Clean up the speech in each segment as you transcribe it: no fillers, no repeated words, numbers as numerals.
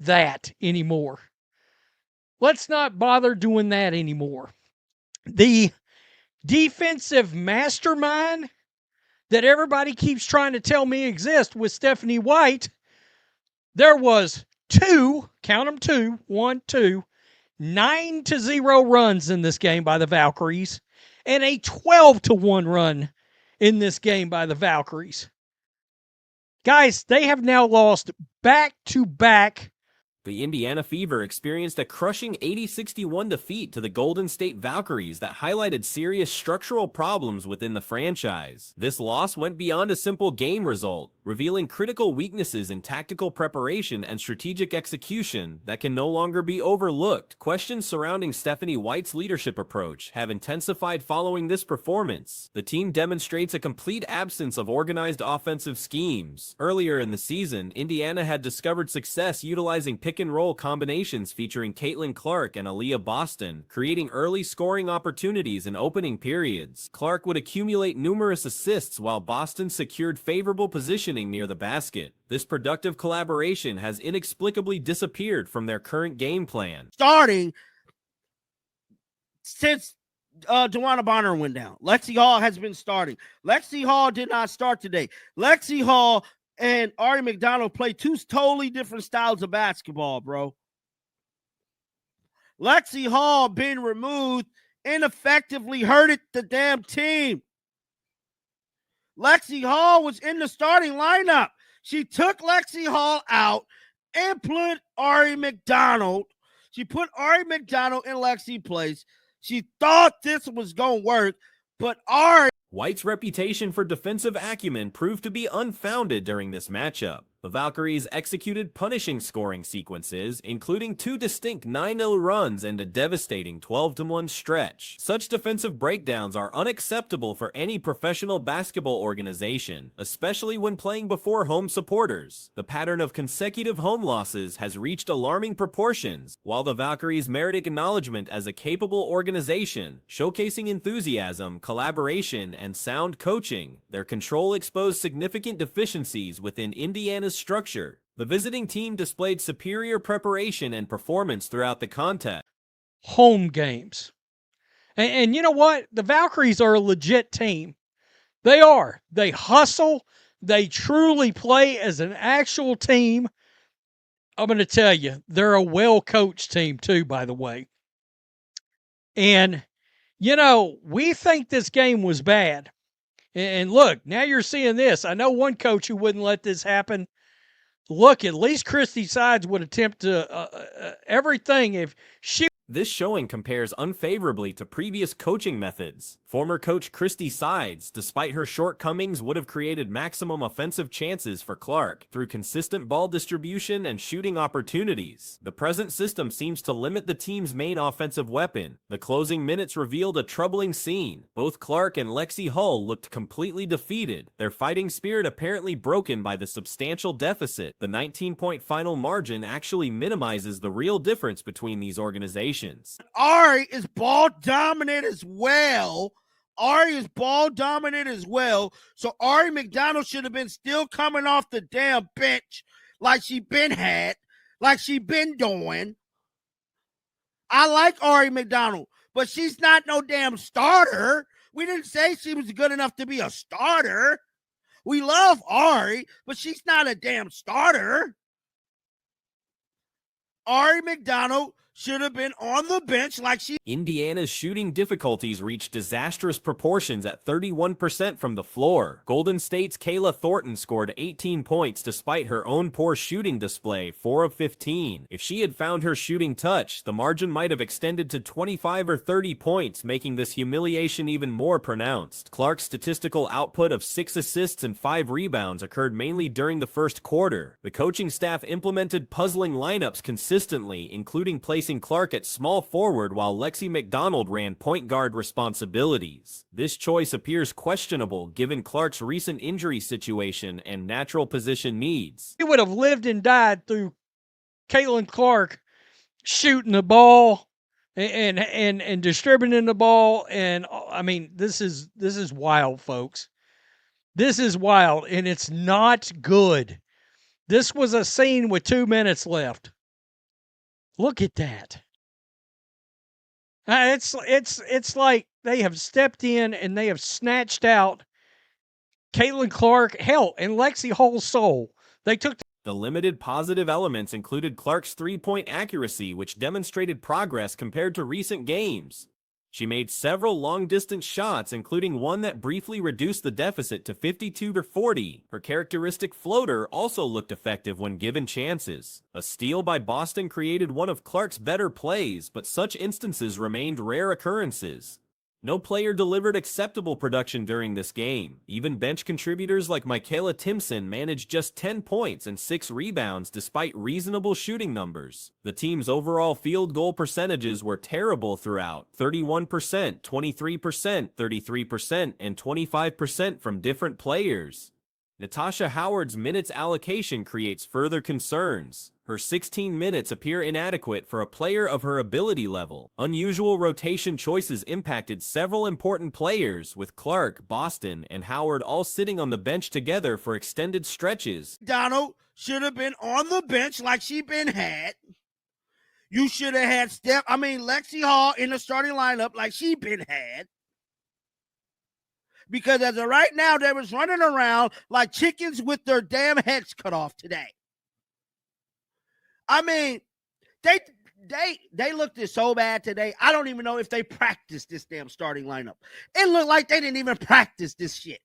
that anymore. Let's not bother doing that anymore. The defensive mastermind that everybody keeps trying to tell me exists with Stephanie White, there was two, count them two, 1, 2, 9-0 runs in this game by the Valkyries, and a 12-1 run in this game by the Valkyries. Guys, they have now lost back-to-back. The Indiana Fever experienced a crushing 80-61 defeat to the Golden State Valkyries that highlighted serious structural problems within the franchise. This loss went beyond a simple game result, revealing critical weaknesses in tactical preparation and strategic execution that can no longer be overlooked. Questions surrounding Stephanie White's leadership approach have intensified following this performance. The team demonstrates a complete absence of organized offensive schemes. Earlier in the season, Indiana had discovered success utilizing pick-and-roll combinations featuring Caitlin Clark and Aaliyah Boston, creating early scoring opportunities in opening periods. Clark would accumulate numerous assists while Boston secured favorable positioning near the basket. This productive collaboration has inexplicably disappeared from their current game plan. Starting since DeWanna Bonner went down, Lexi Hall has been starting. Lexi Hall did not start today. Lexi Hall and Ari McDonald play two totally different styles of basketball, bro. Lexi Hall being removed ineffectively hurted the damn team. Lexi Hall was in the starting lineup. She took Lexi Hall out and put Ari McDonald. She put Ari McDonald in Lexi's place. She thought this was going to work, but Ari... White's reputation for defensive acumen proved to be unfounded during this matchup. The Valkyries executed punishing scoring sequences, including two distinct 9-0 runs and a devastating 12-1 stretch. Such defensive breakdowns are unacceptable for any professional basketball organization, especially when playing before home supporters. The pattern of consecutive home losses has reached alarming proportions, while the Valkyries merit acknowledgement as a capable organization, showcasing enthusiasm, collaboration, and sound coaching. Their control exposed significant deficiencies within Indiana's structure. The visiting team displayed superior preparation and performance throughout the contest. Home games. And you know what? The Valkyries are a legit team. They are. They hustle. They truly play as an actual team. I'm going to tell you, they're a well-coached team too, by the way. And, you know, we think this game was bad. And look, now you're seeing this. I know one coach who wouldn't let this happen. Look, at least Christy Sides would attempt to everything if she... This showing compares unfavorably to previous coaching methods. Former coach Christy Sides, despite her shortcomings, would have created maximum offensive chances for Clark through consistent ball distribution and shooting opportunities. The present system seems to limit the team's main offensive weapon. The closing minutes revealed a troubling scene. Both Clark and Lexi Hull looked completely defeated, their fighting spirit apparently broken by the substantial deficit. The 19-point final margin actually minimizes the real difference between these organizations. Ari is ball dominant as well. So Ari McDonald should have been still coming off the damn bench like she been doing. I like Ari McDonald, but she's not no damn starter. We didn't say she was good enough to be a starter. We love Ari, but she's not a damn starter. Ari McDonald should have been on the bench like she... Indiana's shooting difficulties reached disastrous proportions at 31% from the floor. Golden State's Kayla Thornton scored 18 points despite her own poor shooting display, 4 of 15. If she had found her shooting touch, the margin might have extended to 25 or 30 points, making this humiliation even more pronounced. Clark's statistical output of 6 assists and 5 rebounds occurred mainly during the first quarter. The coaching staff implemented puzzling lineups consistently, including placing Clark at small forward while Lexi McDonald ran point guard responsibilities. This choice appears questionable given Clark's recent injury situation and natural position needs. He would have lived and died through Caitlin Clark shooting the ball and distributing the ball. And I mean, this is wild, folks. This is wild, and it's not good. This was a scene with 2 minutes left. Look at that. It's like they have stepped in and they have snatched out Caitlin Clark, hell, and Lexi Hall's soul. They took The limited positive elements included Clark's three-point accuracy, which demonstrated progress compared to recent games. She made several long-distance shots, including one that briefly reduced the deficit to 52-40. Her characteristic floater also looked effective when given chances. A steal by Boston created one of Clark's better plays, but such instances remained rare occurrences. No player delivered acceptable production during this game. Even bench contributors like Michaela Timpson managed just 10 points and 6 rebounds despite reasonable shooting numbers. The team's overall field goal percentages were terrible throughout: 31%, 23%, 33%, and 25% from different players. Natasha Howard's minutes allocation creates further concerns. Her 16 minutes appear inadequate for a player of her ability level. Unusual rotation choices impacted several important players, with Clark, Boston, and Howard all sitting on the bench together for extended stretches. Donald should have been on the bench like she been had. You should have had Lexi Hall in the starting lineup like she been had. Because as of right now, they was running around like chickens with their damn heads cut off today. I mean, they looked so bad today. I don't even know if they practiced this damn starting lineup. It looked like they didn't even practice this shit.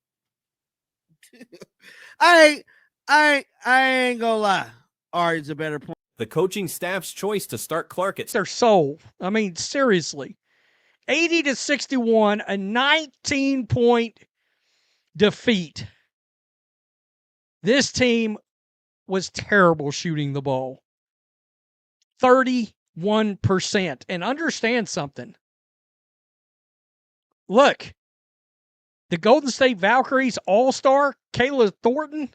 I ain't gonna lie. Ari's a better point. The coaching staff's choice to start Clark at their soul. I mean, seriously. 80-61, a 19-point defeat. This team was terrible shooting the ball. 31%. And understand something. Look, the Golden State Valkyries All-Star, Kayla Thornton,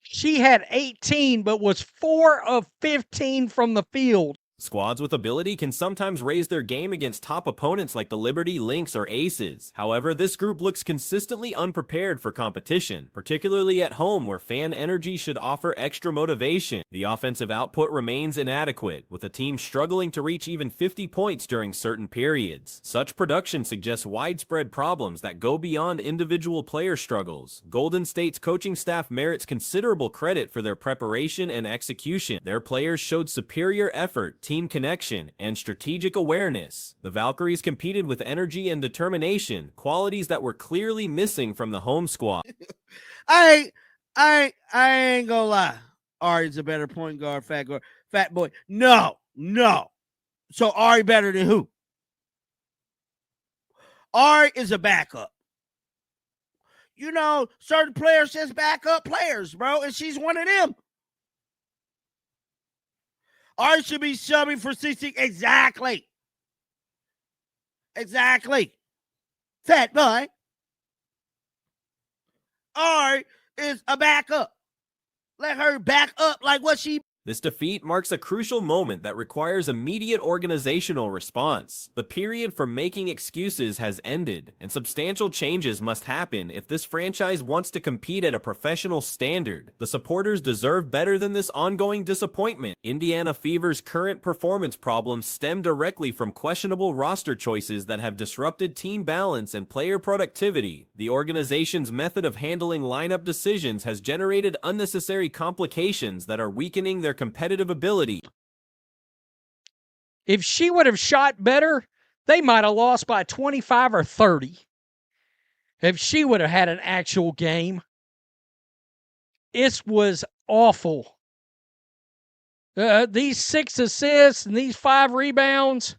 she had 18, but was 4 of 15 from the field. Squads with ability can sometimes raise their game against top opponents like the Liberty, Lynx, or Aces. However, this group looks consistently unprepared for competition, particularly at home where fan energy should offer extra motivation. The offensive output remains inadequate, with the team struggling to reach even 50 points during certain periods. Such production suggests widespread problems that go beyond individual player struggles. Golden State's coaching staff merits considerable credit for their preparation and execution. Their players showed superior effort, team connection, and strategic awareness. The Valkyries competed with energy and determination, qualities that were clearly missing from the home squad. I ain't gonna lie. Ari's a better point guard, fat boy. No. So Ari better than who? Ari is a backup. You know, certain players just backup players, bro, and she's one of them. Ari should be subbing for CC. Exactly. Fat boy. Ari is a backup. Let her back up like what she... This defeat marks a crucial moment that requires immediate organizational response. The period for making excuses has ended, and substantial changes must happen if this franchise wants to compete at a professional standard. The supporters deserve better than this ongoing disappointment. Indiana Fever's current performance problems stem directly from questionable roster choices that have disrupted team balance and player productivity. The organization's method of handling lineup decisions has generated unnecessary complications that are weakening their competitive ability. If she would have shot better, they might have lost by 25 or 30. If she would have had an actual game. It was awful. These 6 assists and these 5 rebounds,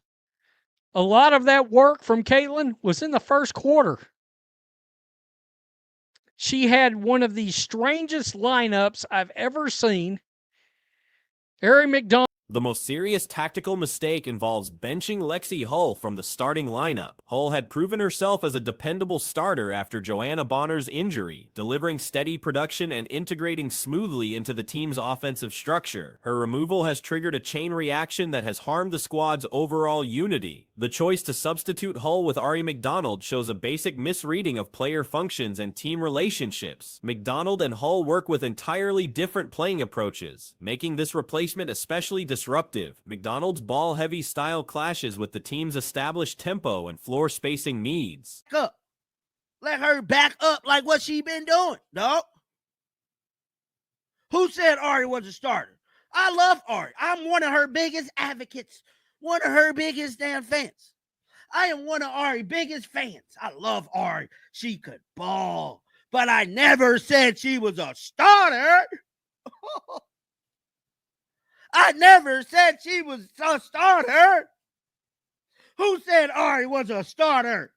a lot of that work from Caitlin was in the first quarter. She had one of the strangest lineups I've ever seen. Ari McDonald. The most serious tactical mistake involves benching Lexi Hull from the starting lineup. Hull had proven herself as a dependable starter after Joanna Bonner's injury, delivering steady production and integrating smoothly into the team's offensive structure. Her removal has triggered a chain reaction that has harmed the squad's overall unity. The choice to substitute Hull with Ari McDonald shows a basic misreading of player functions and team relationships. McDonald and Hull work with entirely different playing approaches, making this replacement especially disruptive. McDonald's ball-heavy style clashes with the team's established tempo and floor spacing needs. Up. Let her back up like what she been doing, dog. Who said Ari was a starter? I love Ari. I'm one of her biggest advocates, one of her biggest damn fans. I am one of Ari's biggest fans. I love Ari. She could ball, but I never said she was a starter. I never said she was a starter. Who said Ari was a starter?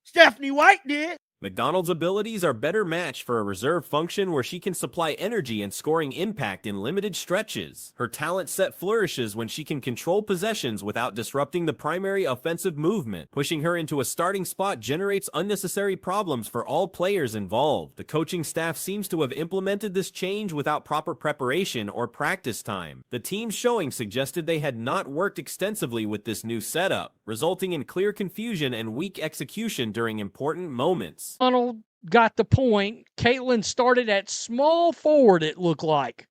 Stephanie White did. McDonald's abilities are better matched for a reserve function where she can supply energy and scoring impact in limited stretches. Her talent set flourishes when she can control possessions without disrupting the primary offensive movement. Pushing her into a starting spot generates unnecessary problems for all players involved. The coaching staff seems to have implemented this change without proper preparation or practice time. The team's showing suggested they had not worked extensively with this new setup, resulting in clear confusion and weak execution during important moments. Donald got the point. Caitlin started at small forward, it looked like.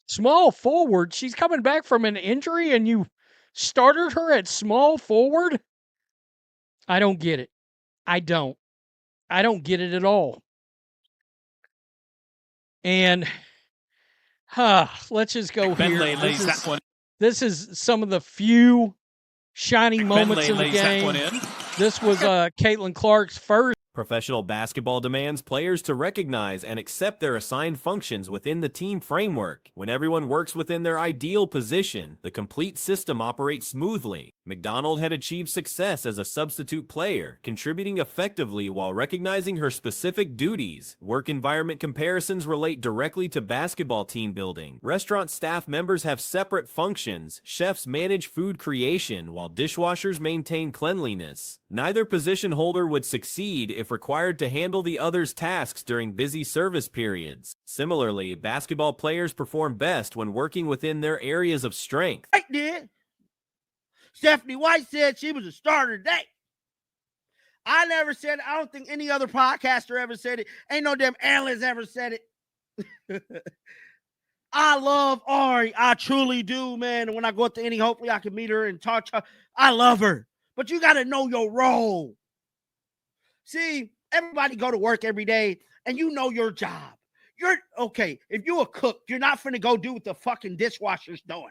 Small forward? She's coming back from an injury and you started her at small forward? I don't get it. I don't get it at all. And let's just go here. This is some of the few shining moments in the game. This was Caitlin Clark's first. Professional basketball demands players to recognize and accept their assigned functions within the team framework. When everyone works within their ideal position, the complete system operates smoothly. McDonald had achieved success as a substitute player, contributing effectively while recognizing her specific duties. Work environment comparisons relate directly to basketball team building. Restaurant staff members have separate functions. Chefs manage food creation, while dishwashers maintain cleanliness. Neither position holder would succeed if required to handle the other's tasks during busy service periods. Similarly, basketball players perform best when working within their areas of strength. White did. Stephanie White said she was a starter today. I never said it. I don't think any other podcaster ever said it. Ain't no damn analyst ever said it. I love Ari. I truly do, man. And when I go up to any, hopefully I can meet her and talk to her. I love her. But you got to know your role. See, everybody go to work every day and you know your job. You're okay. If you're a cook, you're not finna go do what the fucking dishwasher's doing.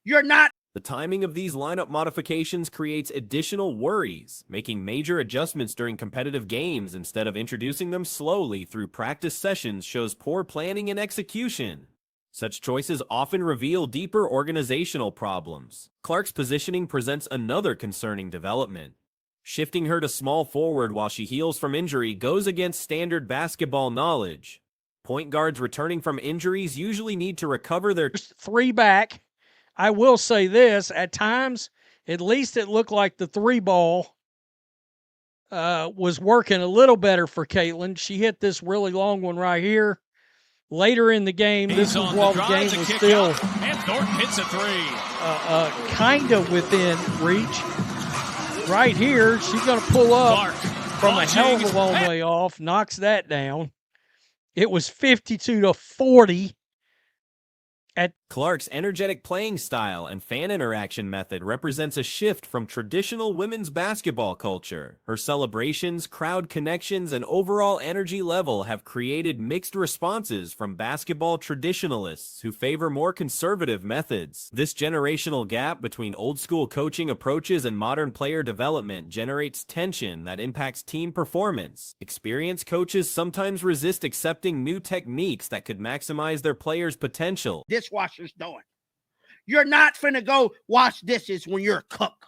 You're not. The timing of these lineup modifications creates additional worries, making major adjustments during competitive games instead of introducing them slowly through practice sessions shows poor planning and execution. Such choices often reveal deeper organizational problems. Clark's positioning presents another concerning development. Shifting her to small forward while she heals from injury goes against standard basketball knowledge. Point guards returning from injuries usually need to recover their three back. I will say this, at times, at least it looked like the three ball was working a little better for Caitlin. She hit this really long one right here. Later in the game, this was while the game was still and Thornton hits a three. Kind of within reach. Right here, she's going to pull up from a hell of a long way off, knocks that down. It was 52-40. Clark's energetic playing style and fan interaction method represents a shift from traditional women's basketball culture. Her celebrations, crowd connections, and overall energy level have created mixed responses from basketball traditionalists who favor more conservative methods. This generational gap between old-school coaching approaches and modern player development generates tension that impacts team performance. Experienced coaches sometimes resist accepting new techniques that could maximize their players' potential. Dishwasher's doing. You're not finna go wash dishes when you're a cook.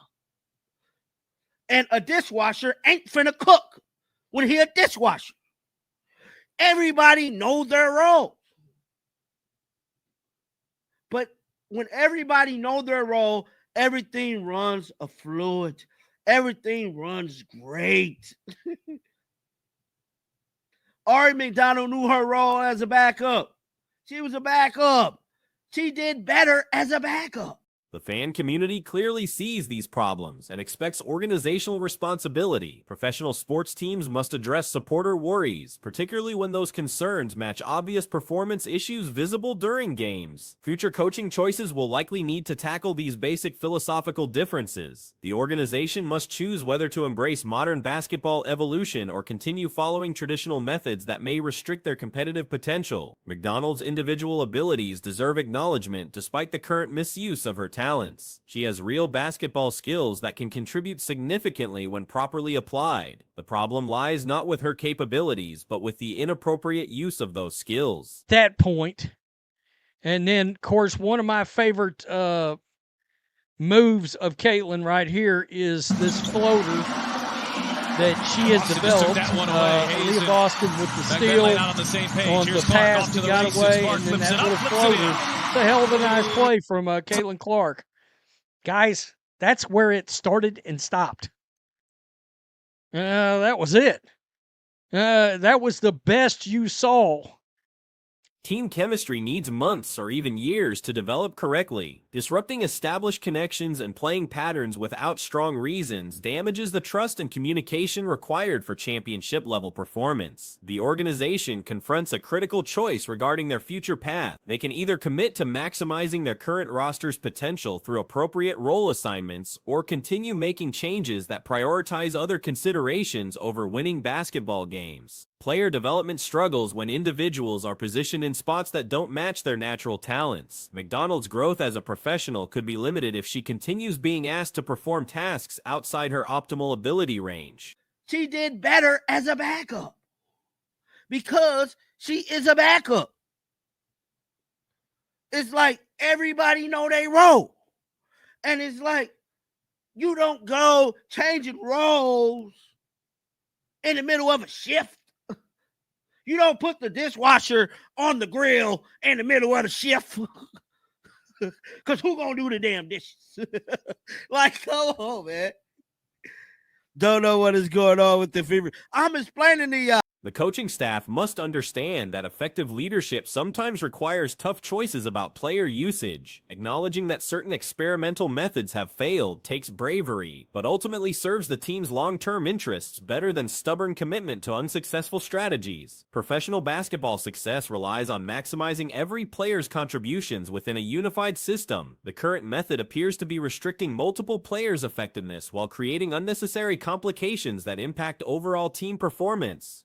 And a dishwasher ain't finna cook when he a dishwasher. Everybody know their role. But when everybody know their role, everything runs a fluid. Everything runs great. Ari McDonald knew her role as a backup. She was a backup. She did better as a backup. The fan community clearly sees these problems and expects organizational responsibility. Professional sports teams must address supporter worries, particularly when those concerns match obvious performance issues visible during games. Future coaching choices will likely need to tackle these basic philosophical differences. The organization must choose whether to embrace modern basketball evolution or continue following traditional methods that may restrict their competitive potential. McDonald's individual abilities deserve acknowledgement despite the current misuse of her talents. She has real basketball skills that can contribute significantly when properly applied. The problem lies not with her capabilities, but with the inappropriate use of those skills. That point. And then, of course, one of my favorite moves of Caitlin right here is this floater that she has developed. Leah Boston with the steal on the pass, he got away, and then that little floater. It's a hell of a nice play from Caitlin Clark. Guys, that's where it started and stopped. That was it. That was the best you saw. Team chemistry needs months or even years to develop correctly. Disrupting established connections and playing patterns without strong reasons damages the trust and communication required for championship-level performance. The organization confronts a critical choice regarding their future path. They can either commit to maximizing their current roster's potential through appropriate role assignments or continue making changes that prioritize other considerations over winning basketball games. Player development struggles when individuals are positioned in spots that don't match their natural talents. McDonald's growth as a professional could be limited if she continues being asked to perform tasks outside her optimal ability range. She did better as a backup because she is a backup. It's like everybody know they role. And it's like you don't go changing roles in the middle of a shift. You don't put the dishwasher on the grill in the middle of the shift. Because who gonna do the damn dishes? Like, come on, man. Don't know what is going on with the fever. I'm explaining to The coaching staff must understand that effective leadership sometimes requires tough choices about player usage. Acknowledging that certain experimental methods have failed takes bravery, but ultimately serves the team's long-term interests better than stubborn commitment to unsuccessful strategies. Professional basketball success relies on maximizing every player's contributions within a unified system. The current method appears to be restricting multiple players' effectiveness while creating unnecessary complications that impact overall team performance.